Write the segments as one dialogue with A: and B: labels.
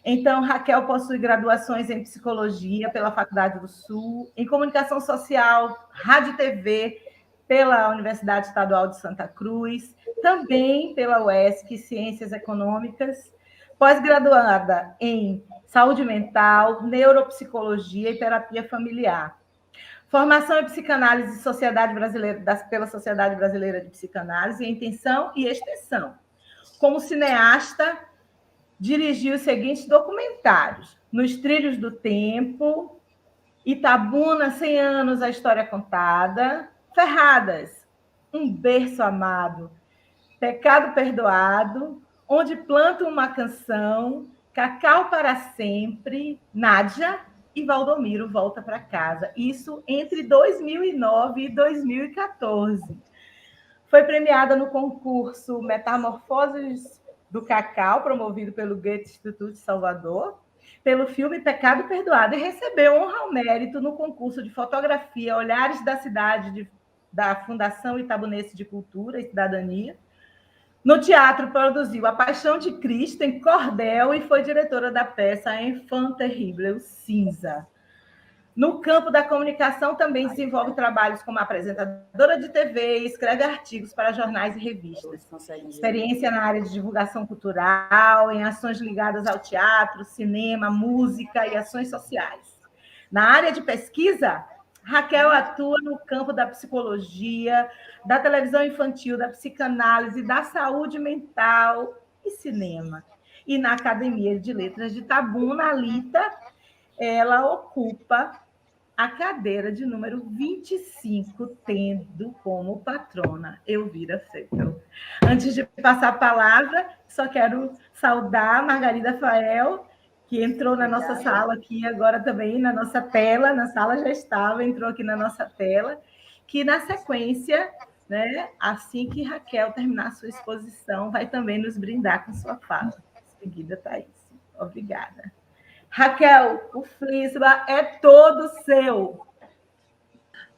A: Então, Raquel possui graduações em psicologia pela Faculdade do Sul, em comunicação social, rádio e TV pela Universidade Estadual de Santa Cruz, também pela UESC, Ciências Econômicas, pós-graduada em saúde mental, neuropsicologia e terapia familiar. Formação em psicanálise pela Sociedade Brasileira de Psicanálise, em intenção e extensão. Como cineasta, dirigiu os seguintes documentários: Nos Trilhos do Tempo, Itabuna, 100 anos, a história contada, Ferradas, Um Berço Amado, Pecado Perdoado, Onde Plantam uma Canção, Cacau para Sempre, Nádia e Valdomiro Volta para Casa. Isso entre 2009 e 2014. Foi premiada no concurso Metamorfoses do Cacau, promovido pelo Goethe Instituto de Salvador, pelo filme Pecado Perdoado, e recebeu honra ao mérito no concurso de fotografia Olhares da Cidade da Fundação Itabunense de Cultura e Cidadania. No teatro, produziu A Paixão de Cristo em cordel e foi diretora da peça Enfant Terrible, o Cinza. No campo da comunicação, também desenvolve trabalhos como apresentadora de TV e escreve artigos para jornais e revistas. Experiência na área de divulgação cultural, em ações ligadas ao teatro, cinema, música e ações sociais. Na área de pesquisa, Raquel atua no campo da psicologia, da televisão infantil, da psicanálise, da saúde mental e cinema. E na Academia de Letras de Itabuna, Alita, ela ocupa a cadeira de número 25, tendo como patrona Elvira Feppel. Antes de passar a palavra, só quero saudar a Margarida Fael, que entrou na nossa sala aqui agora também, na nossa tela, na sala já estava, entrou aqui na nossa tela, que na sequência, né, assim que Raquel terminar a sua exposição, vai também nos brindar com sua fala. Em seguida, Thaís. Obrigada. Raquel, o Flisba é todo seu.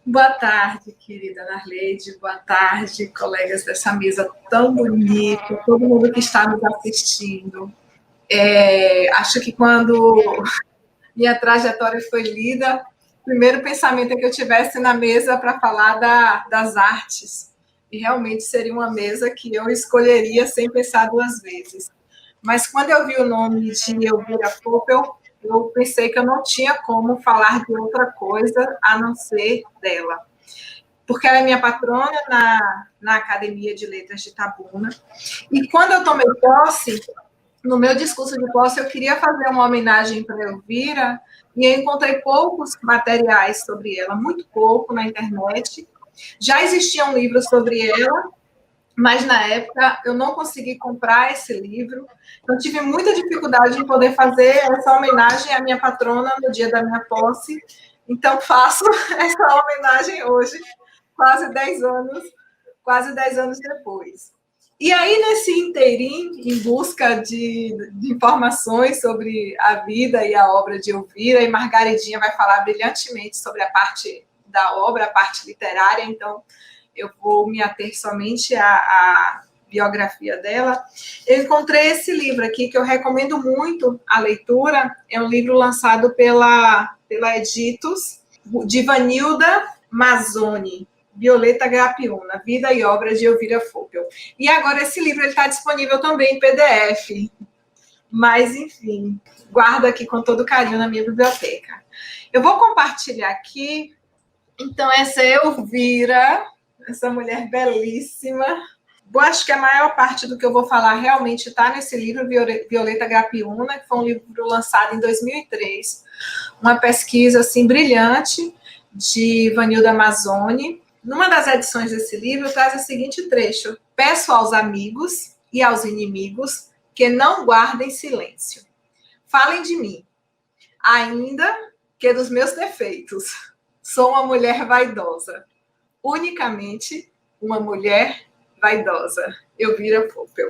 B: Boa tarde, querida Narleide. Boa tarde, colegas dessa mesa tão bonita, todo mundo que está nos assistindo. Acho que quando minha trajetória foi lida, o primeiro pensamento é que eu tivesse na mesa para falar das artes. E realmente seria uma mesa que eu escolheria sem pensar duas vezes. Mas quando eu vi o nome de Elvira Feppel, eu pensei que eu não tinha como falar de outra coisa a não ser dela. Porque ela é minha patrona na Academia de Letras de Itabuna. E quando eu tomei posse, no meu discurso de posse, eu queria fazer uma homenagem para a Elvira, e eu encontrei poucos materiais sobre ela, muito pouco na internet. Já existiam livros sobre ela, mas na época eu não consegui comprar esse livro, então tive muita dificuldade em poder fazer essa homenagem à minha patrona no dia da minha posse, então faço essa homenagem hoje, quase 10 anos depois. E aí, nesse inteirinho, em busca de informações sobre a vida e a obra de Elvira, e Margaridinha vai falar brilhantemente sobre a parte da obra, a parte literária, então eu vou me ater somente à biografia dela. Eu encontrei esse livro aqui, que eu recomendo muito a leitura. É um livro lançado pela Editos, de Vanilda Mazzoni, Violeta Grapiuna, Vida e Obra de Elvira Feppel. E agora esse livro está disponível também em PDF. Mas, enfim, guardo aqui com todo carinho na minha biblioteca. Eu vou compartilhar aqui. Então, essa é Elvira, essa mulher belíssima. Eu acho que a maior parte do que eu vou falar realmente está nesse livro, Violeta Grapiuna, que foi um livro lançado em 2003. Uma pesquisa assim, brilhante de Vanilda Mazzoni. Numa das edições desse livro, traz o seguinte trecho: peço aos amigos e aos inimigos que não guardem silêncio. Falem de mim, ainda que dos meus defeitos. Sou uma mulher vaidosa. Unicamente uma mulher vaidosa. Elvira Feppel.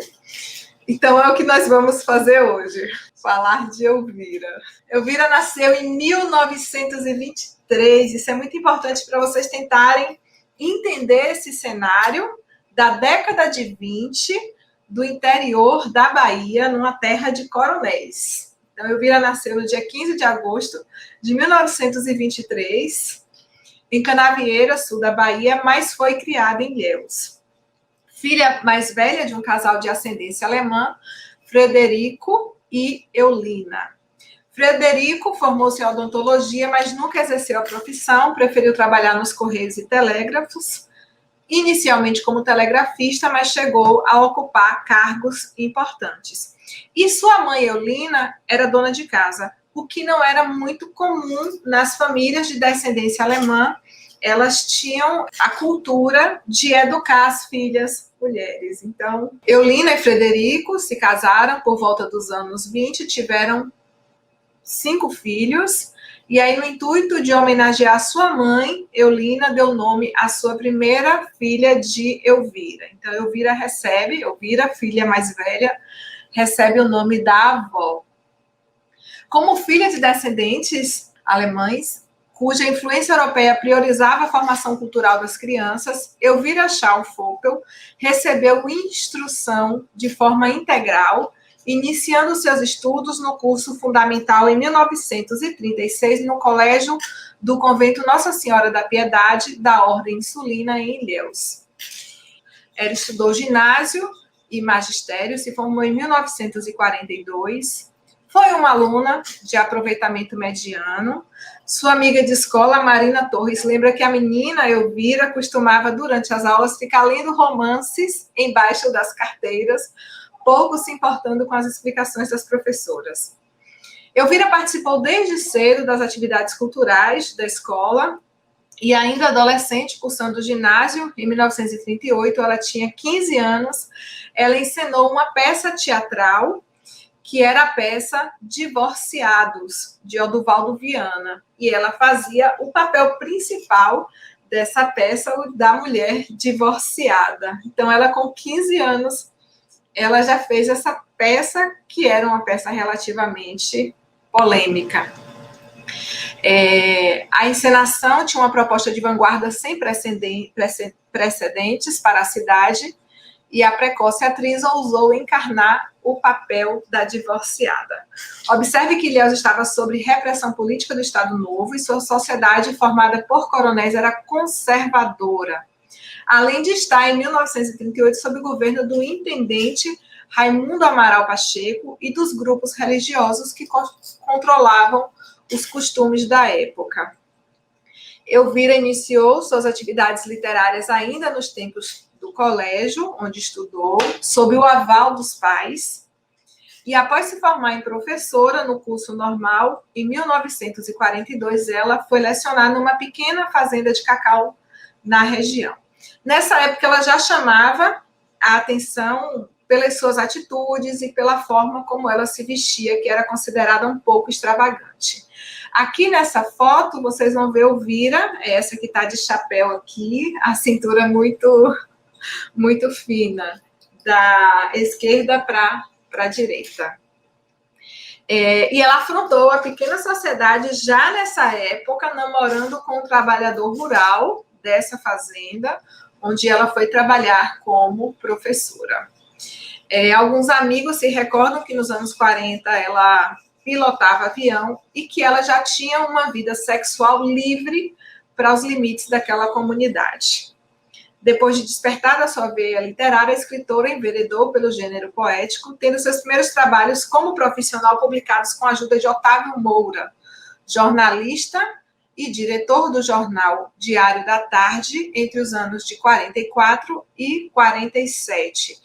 B: Então é o que nós vamos fazer hoje. Falar de Elvira. Elvira nasceu em 1923. Isso é muito importante para vocês tentarem entender esse cenário da década de 20, do interior da Bahia, numa terra de coronéis. Então, Elvira nasceu no dia 15 de agosto de 1923, em Canavieira, sul da Bahia, mas foi criada em Ilhéus. Filha mais velha de um casal de ascendência alemã, Frederico e Eulina. Frederico formou-se em odontologia, mas nunca exerceu a profissão, preferiu trabalhar nos Correios e Telégrafos, inicialmente como telegrafista, mas chegou a ocupar cargos importantes. E sua mãe, Eulina, era dona de casa, o que não era muito comum nas famílias de descendência alemã. Elas tinham a cultura de educar as filhas mulheres. Então, Eulina e Frederico se casaram por volta dos anos 20, tiveram 5 filhos, e aí, no intuito de homenagear sua mãe, Eulina deu nome à sua primeira filha de Elvira. Então, Elvira, filha mais velha, recebe o nome da avó. Como filha de descendentes alemães, cuja influência europeia priorizava a formação cultural das crianças, Elvira Schauffoppel recebeu instrução de forma integral, iniciando seus estudos no curso fundamental em 1936 no Colégio do Convento Nossa Senhora da Piedade, da Ordem Insulina, em Ilhéus. Ela estudou ginásio e magistério, se formou em 1942, foi uma aluna de aproveitamento mediano. Sua amiga de escola, Marina Torres, lembra que a menina, Elvira, costumava, durante as aulas, ficar lendo romances embaixo das carteiras, pouco se importando com as explicações das professoras. Elvira participou desde cedo das atividades culturais da escola e ainda adolescente, cursando o ginásio, em 1938, ela tinha 15 anos, ela encenou uma peça teatral, que era a peça Divorciados, de Oduvaldo Viana, e ela fazia o papel principal dessa peça, o da mulher divorciada. Então, ela com 15 anos, ela já fez essa peça, que era uma peça relativamente polêmica. A encenação tinha uma proposta de vanguarda sem precedentes para a cidade, e a precoce atriz ousou encarnar o papel da divorciada. Observe que Ilhéus estava sob repressão política do Estado Novo e sua sociedade, formada por coronéis, era conservadora, além de estar, em 1938, sob o governo do intendente Raimundo Amaral Pacheco e dos grupos religiosos que controlavam os costumes da época. Elvira iniciou suas atividades literárias ainda nos tempos do colégio, onde estudou, sob o aval dos pais, e após se formar em professora no curso normal, em 1942, ela foi lecionar numa pequena fazenda de cacau na região. Nessa época, ela já chamava a atenção pelas suas atitudes e pela forma como ela se vestia, que era considerada um pouco extravagante. Aqui nessa foto, vocês vão ver Elvira, essa que está de chapéu aqui, a cintura muito fina, da esquerda para a direita. E ela afrontou a pequena sociedade já nessa época, namorando com um trabalhador rural dessa fazenda, onde ela foi trabalhar como professora. Alguns amigos se recordam que nos anos 40 ela pilotava avião e que ela já tinha uma vida sexual livre para os limites daquela comunidade. Depois de despertar da sua veia literária, a escritora enveredou pelo gênero poético, tendo seus primeiros trabalhos como profissional publicados com a ajuda de Otávio Moura, jornalista e diretor do jornal Diário da Tarde, entre os anos de 44 e 47.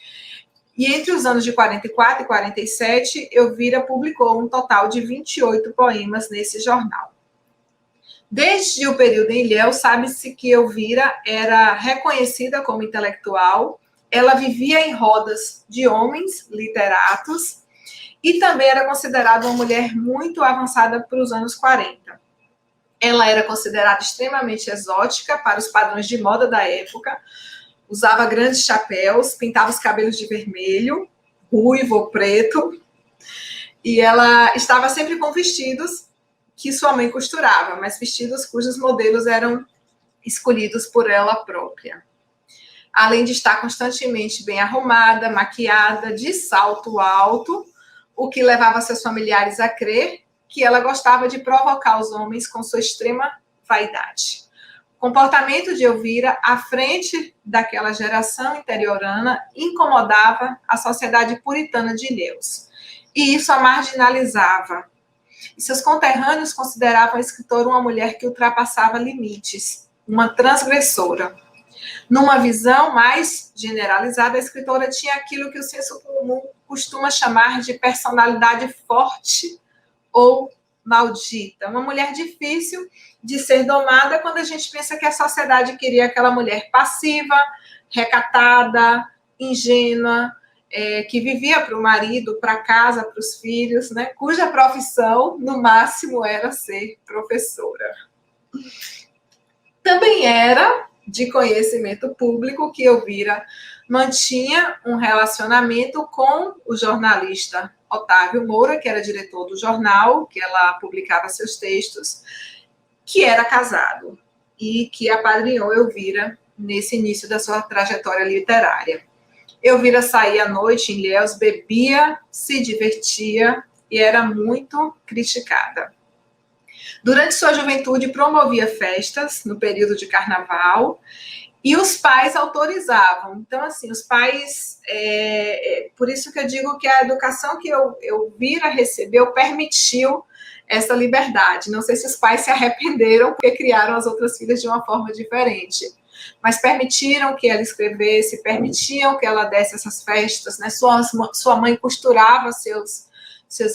B: E entre os anos de 44 e 47, Elvira publicou um total de 28 poemas nesse jornal. Desde o período em Ilhéus, sabe-se que Elvira era reconhecida como intelectual, ela vivia em rodas de homens literatos e também era considerada uma mulher muito avançada para os anos 40. Ela era considerada extremamente exótica para os padrões de moda da época, usava grandes chapéus, pintava os cabelos de vermelho, ruivo ou preto, e ela estava sempre com vestidos que sua mãe costurava, mas vestidos cujos modelos eram escolhidos por ela própria. Além de estar constantemente bem arrumada, maquiada, de salto alto, o que levava seus familiares a crer que ela gostava de provocar os homens com sua extrema vaidade. O comportamento de Elvira, à frente daquela geração interiorana, incomodava a sociedade puritana de Ilhéus, e isso a marginalizava. E seus conterrâneos consideravam a escritora uma mulher que ultrapassava limites, uma transgressora. Numa visão mais generalizada, a escritora tinha aquilo que o senso comum costuma chamar de personalidade forte ou maldita. Uma mulher difícil de ser domada quando a gente pensa que a sociedade queria aquela mulher passiva, recatada, ingênua, que vivia para o marido, para casa, para os filhos, né? Cuja profissão, no máximo, era ser professora. Também era de conhecimento público que Elvira mantinha um relacionamento com o jornalista Otávio Moura, que era diretor do jornal, que ela publicava seus textos, que era casado e que apadrinhou Elvira nesse início da sua trajetória literária. Elvira saía à noite em Ilhéus, bebia, se divertia e era muito criticada. Durante sua juventude, promovia festas no período de carnaval e os pais autorizavam. Então, assim, os pais... por isso que eu digo que a educação que Elvira recebeu permitiu essa liberdade. Não sei se os pais se arrependeram porque criaram as outras filhas de uma forma diferente, mas permitiram que ela escrevesse, permitiam que ela desse essas festas, né? Sua mãe costurava seus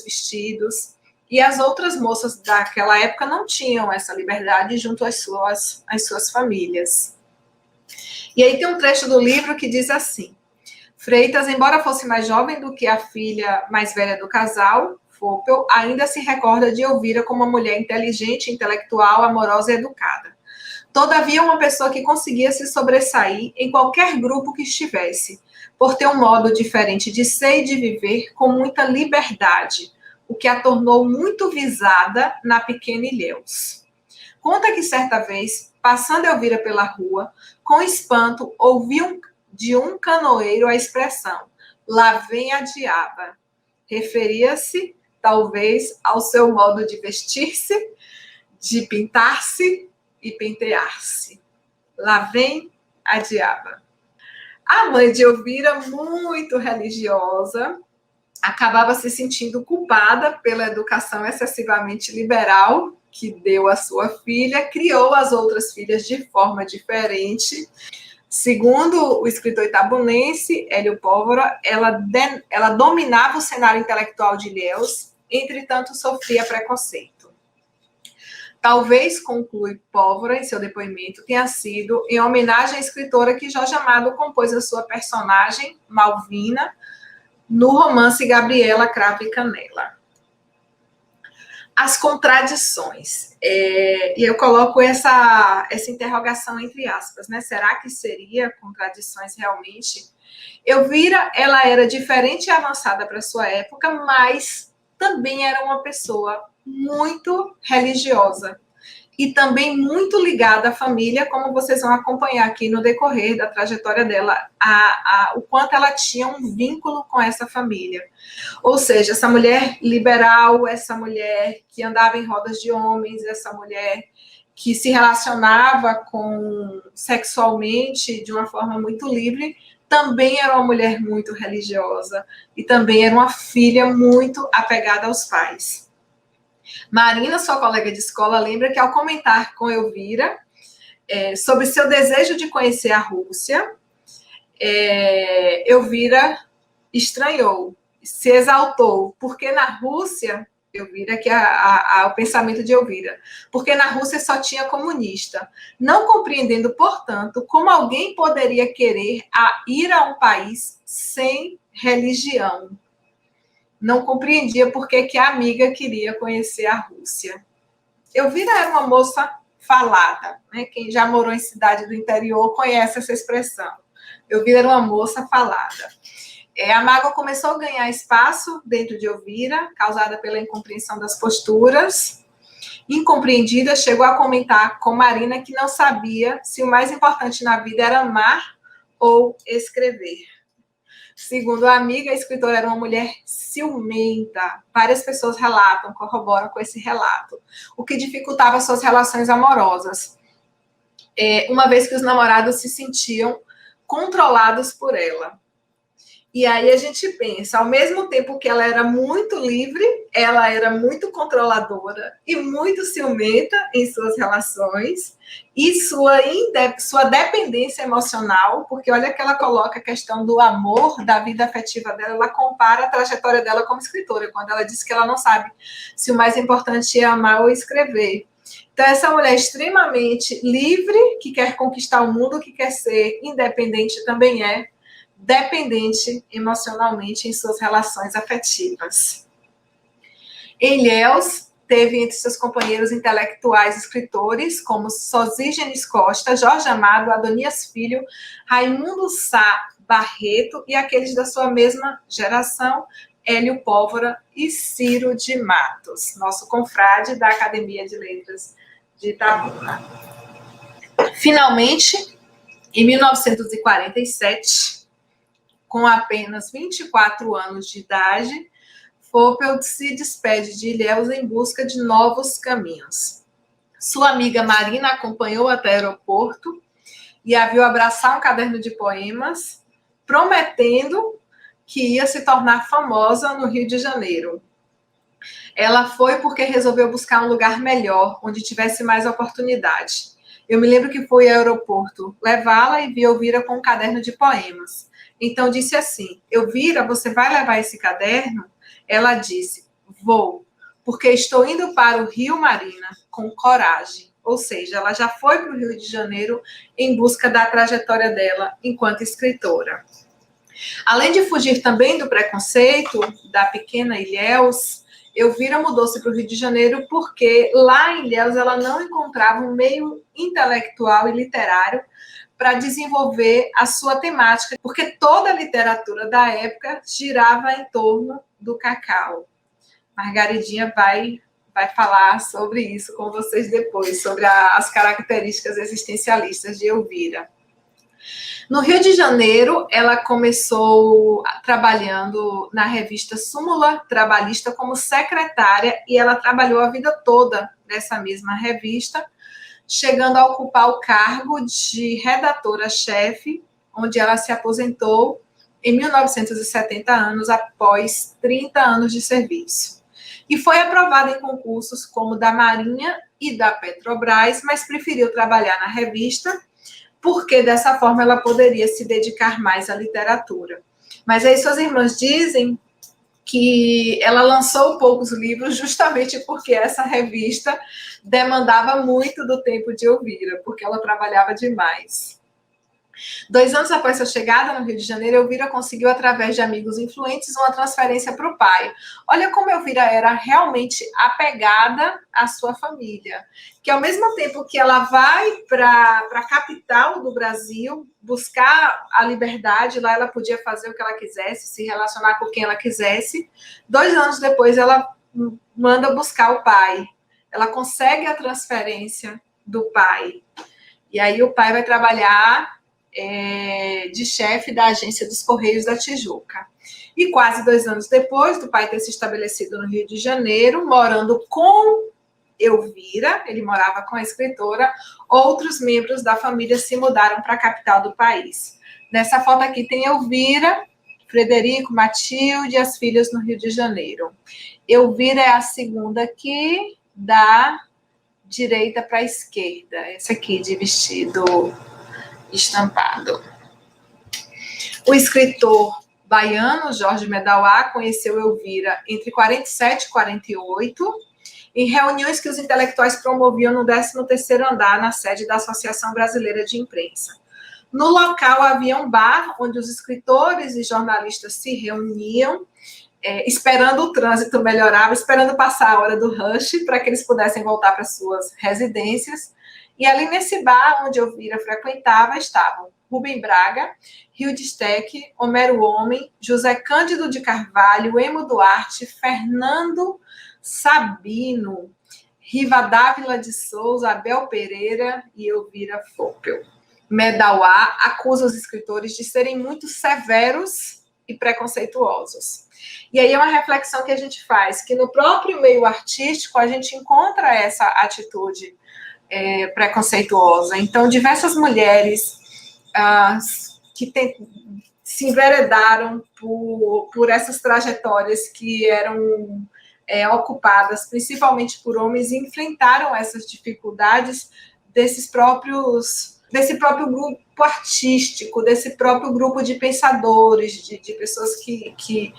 B: vestidos, e as outras moças daquela época não tinham essa liberdade junto às suas famílias. E aí tem um trecho do livro que diz assim: Freitas, embora fosse mais jovem do que a filha mais velha do casal, Fopel, ainda se recorda de Elvira como uma mulher inteligente, intelectual, amorosa e educada. Todavia, uma pessoa que conseguia se sobressair em qualquer grupo que estivesse, por ter um modo diferente de ser e de viver com muita liberdade, o que a tornou muito visada na pequena Ilhéus. Conta que certa vez, passando Elvira pela rua, com espanto, ouviu de um canoeiro a expressão "lá vem a diaba". Referia-se, talvez, ao seu modo de vestir-se, de pintar-se e pentear-se. Lá vem a diaba. A mãe de Elvira, muito religiosa, acabava se sentindo culpada pela educação excessivamente liberal que deu à sua filha, criou as outras filhas de forma diferente. Segundo o escritor itabunense Hélio Pólvora, ela dominava o cenário intelectual de Ilhéus, entretanto sofria preconceito. Talvez, conclui Pólvora em seu depoimento, tenha sido em homenagem à escritora que Jorge Amado compôs a sua personagem, Malvina, no romance Gabriela, Cravo e Canela. As contradições. E eu coloco essa interrogação entre aspas, né? Será que seria contradições realmente? Elvira, ela era diferente e avançada para sua época, mas também era uma pessoa muito religiosa e também muito ligada à família, como vocês vão acompanhar aqui no decorrer da trajetória dela, o quanto ela tinha um vínculo com essa família. Ou seja, essa mulher liberal, essa mulher que andava em rodas de homens, essa mulher que se relacionava sexualmente de uma forma muito livre, também era uma mulher muito religiosa e também era uma filha muito apegada aos pais. Marina, sua colega de escola, lembra que ao comentar com Elvira sobre seu desejo de conhecer a Rússia, Elvira estranhou, se exaltou, porque na Rússia, Elvira, que é o pensamento de Elvira, porque na Rússia só tinha comunista, não compreendendo, portanto, como alguém poderia querer ir a um país sem religião. Não compreendia por que a amiga queria conhecer a Rússia. Elvira era uma moça falada, né? Quem já morou em cidade do interior conhece essa expressão. Elvira era uma moça falada. A mágoa começou a ganhar espaço dentro de Elvira, causada pela incompreensão das posturas. Incompreendida, chegou a comentar com Marina que não sabia se o mais importante na vida era amar ou escrever. Segundo a amiga, a escritora era uma mulher ciumenta. Várias pessoas relatam, corroboram com esse relato, o que dificultava suas relações amorosas, uma vez que os namorados se sentiam controlados por ela. E aí a gente pensa, ao mesmo tempo que ela era muito livre, ela era muito controladora e muito ciumenta em suas relações e sua dependência emocional, porque olha que ela coloca a questão do amor, da vida afetiva dela, ela compara a trajetória dela como escritora, quando ela diz que ela não sabe se o mais importante é amar ou escrever. Então, essa mulher extremamente livre, que quer conquistar o mundo, que quer ser independente, também é dependente emocionalmente em suas relações afetivas. Ilhéus teve entre seus companheiros intelectuais escritores como Sosígenes Costa, Jorge Amado, Adonias Filho, Raimundo Sá Barreto e aqueles da sua mesma geração, Hélio Pólvora e Ciro de Matos, nosso confrade da Academia de Letras de Itabuna. Finalmente, em 1947, com apenas 24 anos de idade, Vogel se despede de Ilhéus em busca de novos caminhos. Sua amiga Marina acompanhou até o aeroporto e a viu abraçar um caderno de poemas, prometendo que ia se tornar famosa no Rio de Janeiro. Ela foi porque resolveu buscar um lugar melhor, onde tivesse mais oportunidade. Eu me lembro que fui ao aeroporto levá-la e vi Elvira com um caderno de poemas. Então disse assim: Elvira, você vai levar esse caderno? Ela disse: vou, porque estou indo para o Rio, Marina, com coragem. Ou seja, ela já foi para o Rio de Janeiro em busca da trajetória dela enquanto escritora. Além de fugir também do preconceito da pequena Ilhéus, Elvira mudou-se para o Rio de Janeiro porque lá em Ilhéus ela não encontrava um meio intelectual e literário para desenvolver a sua temática, porque toda a literatura da época girava em torno do cacau. Margaridinha vai falar sobre isso com vocês depois, sobre as características existencialistas de Elvira. No Rio de Janeiro, ela começou trabalhando na revista Súmula Trabalhista como secretária e ela trabalhou a vida toda nessa mesma revista, chegando a ocupar o cargo de redatora-chefe, onde ela se aposentou em 1970 anos, após 30 anos de serviço. E foi aprovada em concursos como da Marinha e da Petrobras, mas preferiu trabalhar na revista, porque dessa forma ela poderia se dedicar mais à literatura. Mas aí suas irmãs dizem que ela lançou poucos livros justamente porque essa revista demandava muito do tempo de Elvira, porque ela trabalhava demais. 2 anos após sua chegada no Rio de Janeiro, Elvira conseguiu, através de amigos influentes, uma transferência para o pai. Olha como Elvira era realmente apegada à sua família. Que ao mesmo tempo que ela vai para a capital do Brasil, buscar a liberdade, lá ela podia fazer o que ela quisesse, se relacionar com quem ela quisesse. 2 anos depois, ela manda buscar o pai. Ela consegue a transferência do pai. E aí o pai vai trabalhar de chefe da agência dos Correios da Tijuca. E quase 2 anos depois do pai ter se estabelecido no Rio de Janeiro, morando com Elvira, ele morava com a escritora, outros membros da família se mudaram para a capital do país. Nessa foto aqui tem Elvira, Frederico, Matilde e as filhas no Rio de Janeiro. Elvira é a segunda aqui, da direita para a esquerda. Essa aqui de vestido estampado. O escritor baiano Jorge Medauá conheceu Elvira entre 47 e 48, em reuniões que os intelectuais promoviam no 13º andar, na sede da Associação Brasileira de Imprensa. No local havia um bar onde os escritores e jornalistas se reuniam, esperando o trânsito melhorar, esperando passar a hora do rush para que eles pudessem voltar para suas residências. E ali nesse bar onde Elvira frequentava estavam Rubem Braga, Rio de Steck, Homero Homem, José Cândido de Carvalho, Emo Duarte, Fernando Sabino, Riva Dávila de Souza, Abel Pereira e Elvira Vogel. Medauá acusa os escritores de serem muito severos e preconceituosos. E aí é uma reflexão que a gente faz, que no próprio meio artístico a gente encontra essa atitude preconceituosa. Então, diversas mulheres que se enveredaram por essas trajetórias que eram ocupadas principalmente por homens e enfrentaram essas dificuldades desse próprio grupo artístico, desse próprio grupo de pensadores, de pessoas que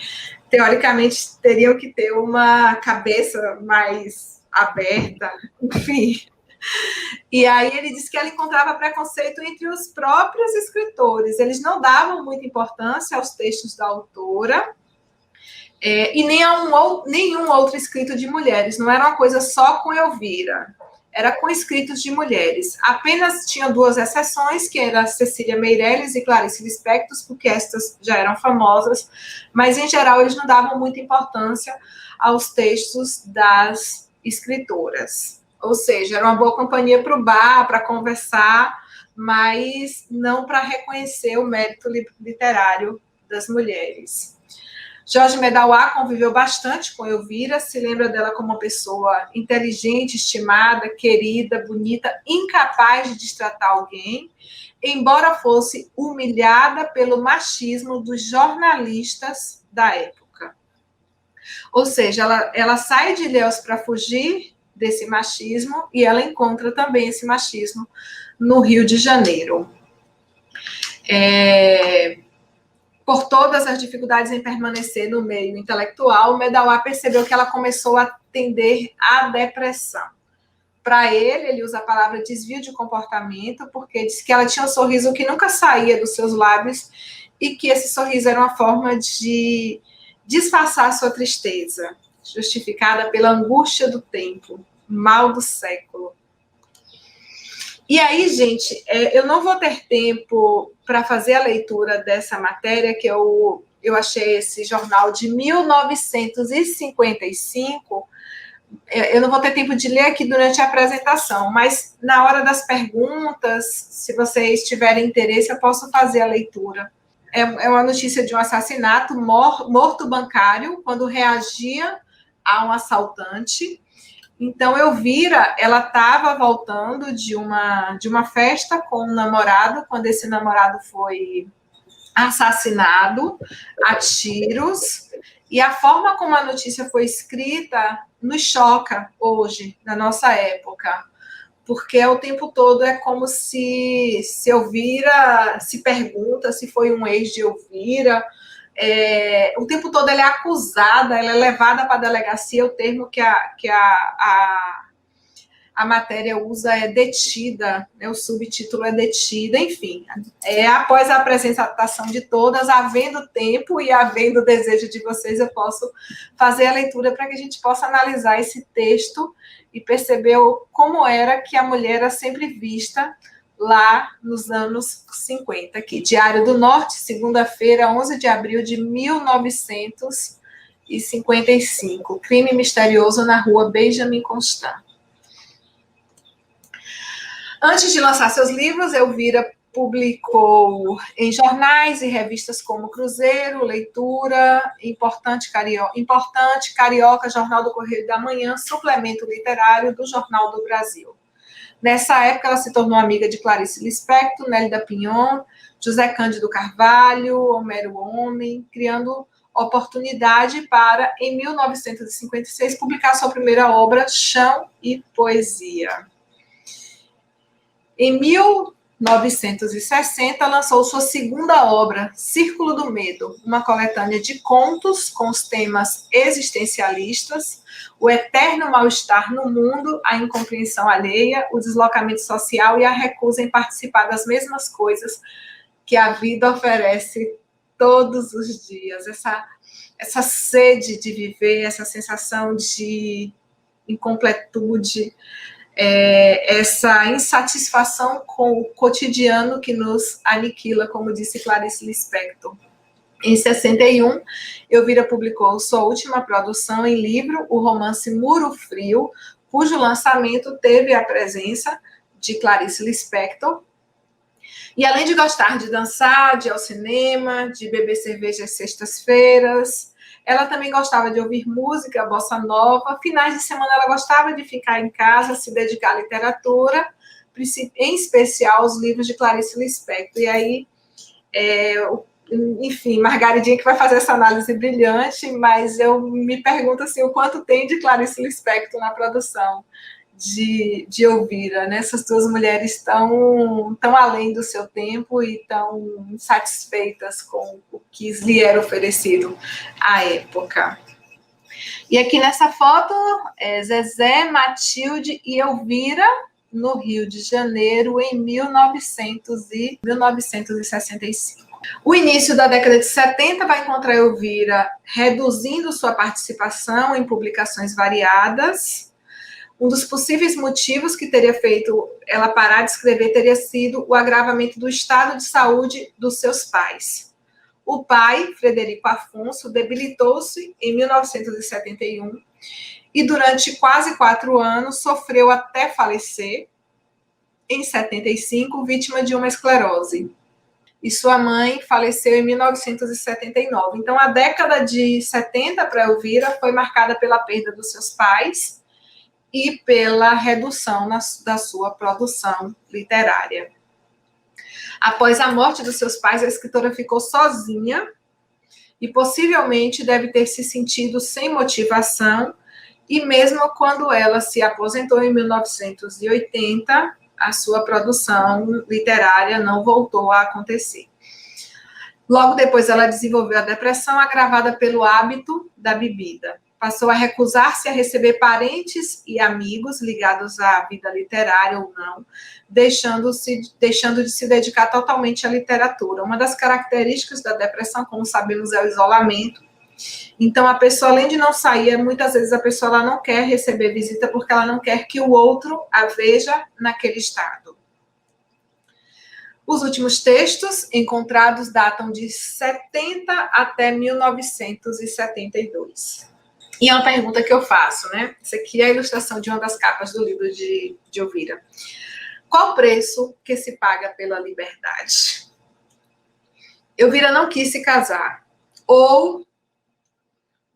B: teoricamente teriam que ter uma cabeça mais aberta, enfim. E aí ele disse que ela encontrava preconceito entre os próprios escritores. Eles não davam muita importância aos textos da autora e nem a nenhum outro escrito de mulheres. Não era uma coisa só com Elvira. Era com escritos de mulheres. Apenas tinha 2 exceções, que eram Cecília Meirelles e Clarice Lispector, porque estas já eram famosas, mas, em geral, eles não davam muita importância aos textos das escritoras. Ou seja, era uma boa companhia para o bar, para conversar, mas não para reconhecer o mérito literário das mulheres. Jorge Medawar conviveu bastante com Elvira, se lembra dela como uma pessoa inteligente, estimada, querida, bonita, incapaz de destratar alguém, embora fosse humilhada pelo machismo dos jornalistas da época. Ou seja, ela sai de Ilhéus para fugir desse machismo e ela encontra também esse machismo no Rio de Janeiro. Por todas as dificuldades em permanecer no meio intelectual, Medawar percebeu que ela começou a tender à depressão. Para ele usa a palavra desvio de comportamento, porque diz que ela tinha um sorriso que nunca saía dos seus lábios e que esse sorriso era uma forma de disfarçar sua tristeza, justificada pela angústia do tempo, mal do século. E aí, gente, eu não vou ter tempo para fazer a leitura dessa matéria, que eu achei esse jornal de 1955. Eu não vou ter tempo de ler aqui durante a apresentação, mas na hora das perguntas, se vocês tiverem interesse, eu posso fazer a leitura. É uma notícia de um assassinato, morto bancário, quando reagia a um assaltante. Então, Elvira, ela estava voltando de uma festa com um namorado, quando esse namorado foi assassinado a tiros, e a forma como a notícia foi escrita nos choca hoje, na nossa época, porque o tempo todo é como se Elvira se pergunta se foi um ex de Elvira. O tempo todo ela é acusada, ela é levada para a delegacia, o termo que a matéria usa é detida, né? O subtítulo é detida, enfim. Após a apresentação de todas, havendo tempo e havendo desejo de vocês, eu posso fazer a leitura para que a gente possa analisar esse texto e perceber como era que a mulher era sempre vista lá nos anos 50, aqui. Diário do Norte, segunda-feira, 11 de abril de 1955. Crime misterioso na rua Benjamin Constant. Antes de lançar seus livros, Elvira publicou em jornais e revistas como Cruzeiro, Leitura, Importante Carioca, Jornal do Correio da Manhã, Suplemento Literário do Jornal do Brasil. Nessa época, ela se tornou amiga de Clarice Lispector, Nélida Pinhon, José Cândido Carvalho, Homero Homem, criando oportunidade para, em 1956, publicar sua primeira obra, Chão e Poesia. Em 1960, lançou sua segunda obra, Círculo do Medo, uma coletânea de contos com os temas existencialistas, o eterno mal-estar no mundo, a incompreensão alheia, o deslocamento social e a recusa em participar das mesmas coisas que a vida oferece todos os dias. Essa sede de viver, essa sensação de incompletude, essa insatisfação com o cotidiano que nos aniquila, como disse Clarice Lispector. Em 61, Elvira publicou sua última produção em livro, o romance Muro Frio, cujo lançamento teve a presença de Clarice Lispector. E além de gostar de dançar, de ir ao cinema, de beber cerveja às sextas-feiras, ela também gostava de ouvir música, bossa nova. Finais de semana ela gostava de ficar em casa, se dedicar à literatura, em especial aos livros de Clarice Lispector. E aí, enfim, Margaridinha que vai fazer essa análise brilhante, mas eu me pergunto assim, o quanto tem de Clarice Lispector na produção de Elvira, né? Essas duas mulheres tão além do seu tempo e tão insatisfeitas com o que lhe era oferecido à época. E aqui nessa foto, Zezé, Matilde e Elvira, no Rio de Janeiro, em 1965. O início da década de 70 vai encontrar Elvira reduzindo sua participação em publicações variadas. Um dos possíveis motivos que teria feito ela parar de escrever teria sido o agravamento do estado de saúde dos seus pais. O pai, Frederico Afonso, debilitou-se em 1971 e durante quase 4 anos sofreu até falecer, em 75, vítima de uma esclerose. E sua mãe faleceu em 1979. Então, a década de 70 para Elvira foi marcada pela perda dos seus pais e pela redução da sua produção literária. Após a morte dos seus pais, a escritora ficou sozinha e possivelmente deve ter se sentido sem motivação, e mesmo quando ela se aposentou em 1980, a sua produção literária não voltou a acontecer. Logo depois, ela desenvolveu a depressão agravada pelo hábito da bebida. Passou a recusar-se a receber parentes e amigos ligados à vida literária ou não, deixando de se dedicar totalmente à literatura. Uma das características da depressão, como sabemos, é o isolamento. Então, a pessoa, além de não sair, muitas vezes a pessoa ela não quer receber visita porque ela não quer que o outro a veja naquele estado. Os últimos textos encontrados datam de 70 até 1972. E é uma pergunta que eu faço, né? Essa aqui é a ilustração de uma das capas do livro de Elvira. Qual o preço que se paga pela liberdade? Elvira não quis se casar, ou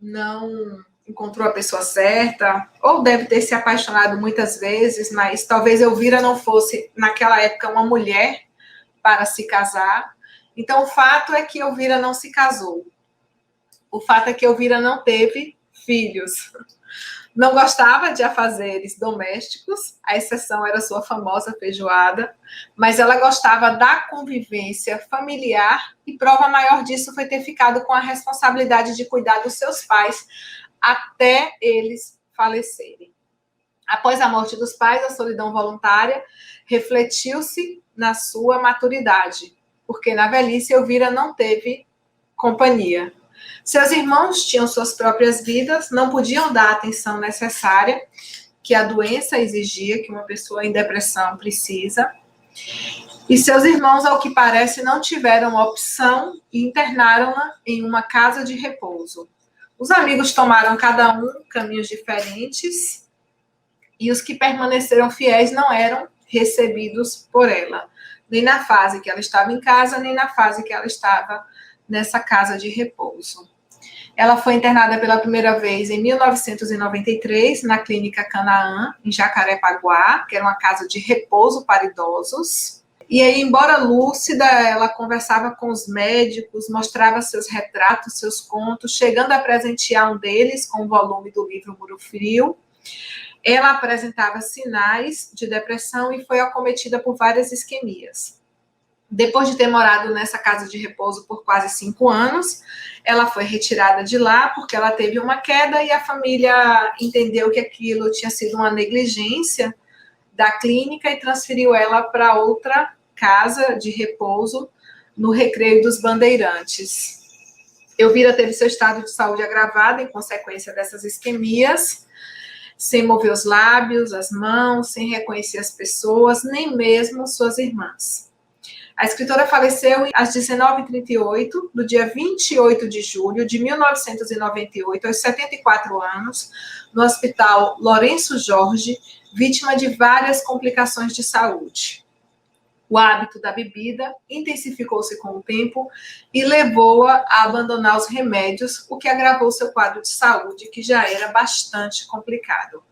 B: não encontrou a pessoa certa, ou deve ter se apaixonado muitas vezes, mas talvez Elvira não fosse, naquela época, uma mulher para se casar. Então, o fato é que Elvira não se casou. O fato é que Elvira não teve filhos. Não gostava de afazeres domésticos, a exceção era sua famosa feijoada, mas ela gostava da convivência familiar e prova maior disso foi ter ficado com a responsabilidade de cuidar dos seus pais até eles falecerem. Após a morte dos pais, a solidão voluntária refletiu-se na sua maturidade, porque na velhice Elvira não teve companhia. Seus irmãos tinham suas próprias vidas, não podiam dar a atenção necessária que a doença exigia, que uma pessoa em depressão precisa. E seus irmãos, ao que parece, não tiveram opção e internaram-na em uma casa de repouso. Os amigos tomaram cada um caminhos diferentes e os que permaneceram fiéis não eram recebidos por ela, nem na fase que ela estava em casa, nem na fase que ela estava nessa casa de repouso. Ela foi internada pela primeira vez em 1993 na Clínica Canaã, em Jacarepaguá, que era uma casa de repouso para idosos. E aí, embora lúcida, ela conversava com os médicos, mostrava seus retratos, seus contos, chegando a presentear um deles com o volume do livro Muro Frio. Ela apresentava sinais de depressão e foi acometida por várias isquemias. Depois de ter morado nessa casa de repouso por quase 5 anos, ela foi retirada de lá porque ela teve uma queda e a família entendeu que aquilo tinha sido uma negligência da clínica e transferiu ela para outra casa de repouso no Recreio dos Bandeirantes. Elvira teve seu estado de saúde agravado em consequência dessas isquemias, sem mover os lábios, as mãos, sem reconhecer as pessoas, nem mesmo suas irmãs. A escritora faleceu às 19h38, do dia 28 de julho de 1998, aos 74 anos, no Hospital Lourenço Jorge, vítima de várias complicações de saúde. O hábito da bebida intensificou-se com o tempo e levou-a a abandonar os remédios, o que agravou seu quadro de saúde, que já era bastante complicado.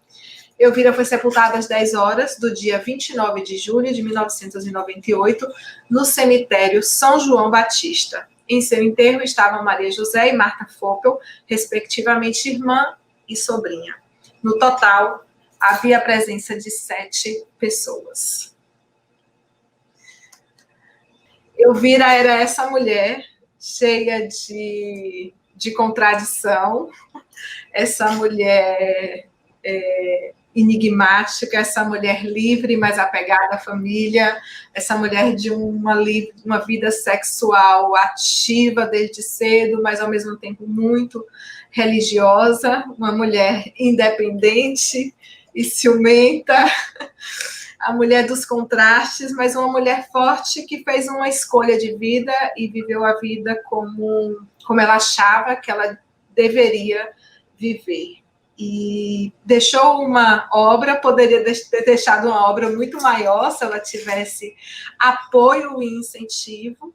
B: Elvira foi sepultada às 10 horas do dia 29 de julho de 1998, no cemitério São João Batista. Em seu enterro estavam Maria José e Marta Foppel, respectivamente irmã e sobrinha. No total, havia a presença de 7 pessoas. Elvira era essa mulher cheia de contradição, essa mulher enigmática, essa mulher livre, mas apegada à família, essa mulher de uma vida sexual ativa desde cedo, mas ao mesmo tempo muito religiosa, uma mulher independente e ciumenta, a mulher dos contrastes, mas uma mulher forte que fez uma escolha de vida e viveu a vida como ela achava que ela deveria viver. E deixou uma obra, poderia ter deixado uma obra muito maior se ela tivesse apoio e incentivo,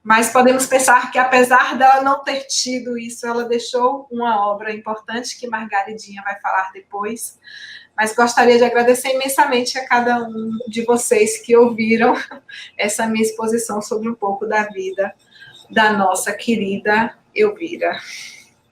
B: mas podemos pensar que, apesar dela não ter tido isso, ela deixou uma obra importante, que Margaridinha vai falar depois. Mas gostaria de agradecer imensamente a cada um de vocês que ouviram essa minha exposição sobre um pouco da vida da nossa querida Elvira.